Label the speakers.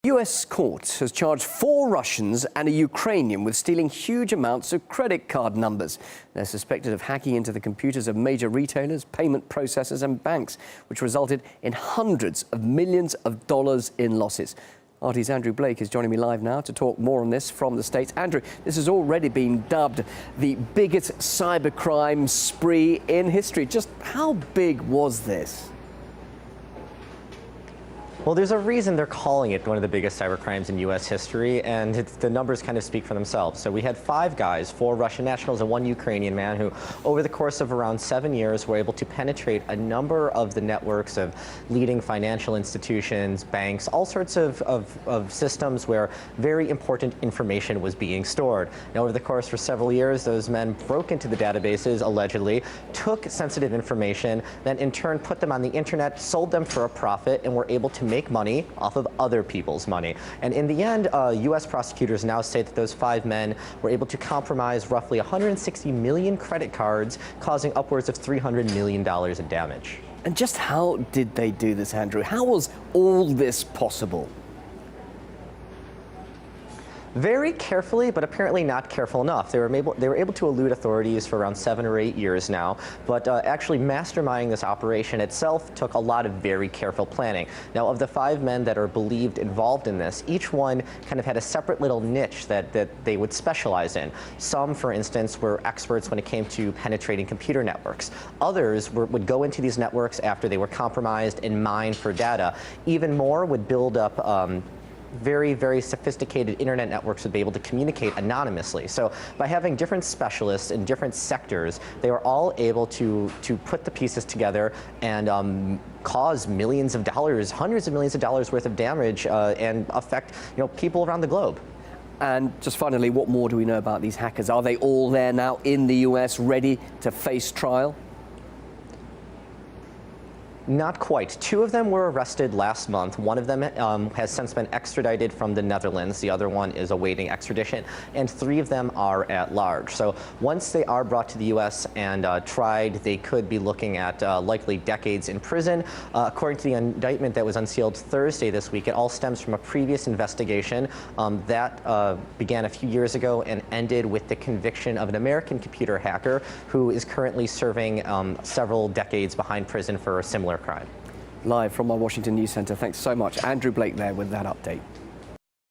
Speaker 1: US court has charged 4 Russians and a Ukrainian with stealing huge amounts of credit card numbers. They're suspected of hacking into the computers of major retailers, payment processors and banks, which resulted in hundreds of millions of dollars in losses. RT's Andrew Blake is joining me live now to talk more on this from the States. Andrew, this has already been dubbed the biggest cybercrime spree in history. Just how big was this?
Speaker 2: Well, there's a reason they're calling it one of the biggest cybercrimes in U.S. history, and the numbers kind of speak for themselves. So we had 5 guys, 4 Russian nationals and 1 Ukrainian man, who over the course of around 7 years were able to penetrate a number of the networks of leading financial institutions, banks, all sorts of systems where very important information was being stored. Now, over the course for several years, those men broke into the databases, allegedly, took sensitive information, then in turn put them on the internet, sold them for a profit, and were able to make money off of other people's money. And in the end, U.S. prosecutors now say that those 5 men were able to compromise roughly 160 million credit cards, causing upwards of $300 million in damage.
Speaker 1: And just how did they do this, Andrew? How was all this possible?
Speaker 2: Very carefully, but apparently not careful enough. They were able to elude authorities for around 7 or 8 years now, but actually masterminding this operation itself took a lot of very careful planning. Now, of the 5 men that are believed involved in this, each one kind of had a separate little niche that they would specialize in. Some, for instance, were experts when it came to penetrating computer networks. Others would go into these networks after they were compromised and mine for data. Even more would build up very, very sophisticated internet networks would be able to communicate anonymously. So by having different specialists in different sectors, they were all able to put the pieces together and cause millions of dollars, hundreds of millions of dollars worth of damage and affect people around the globe.
Speaker 1: And just finally, what more do we know about these hackers? Are they all there now in the US, ready to face trial?
Speaker 2: Not quite. 2 of them were arrested last month. One of them has since been extradited from the Netherlands. The other one is awaiting extradition. And 3 of them are at large. So once they are brought to the U.S. and tried, they could be looking at likely decades in prison. According to the indictment that was unsealed Thursday this week, it all stems from a previous investigation that began a few years ago and ended with the conviction of an American computer hacker who is currently serving several decades behind prison for a similar crime.
Speaker 1: Live from our Washington News Center. Thanks so much. Andrew Blake there with that update.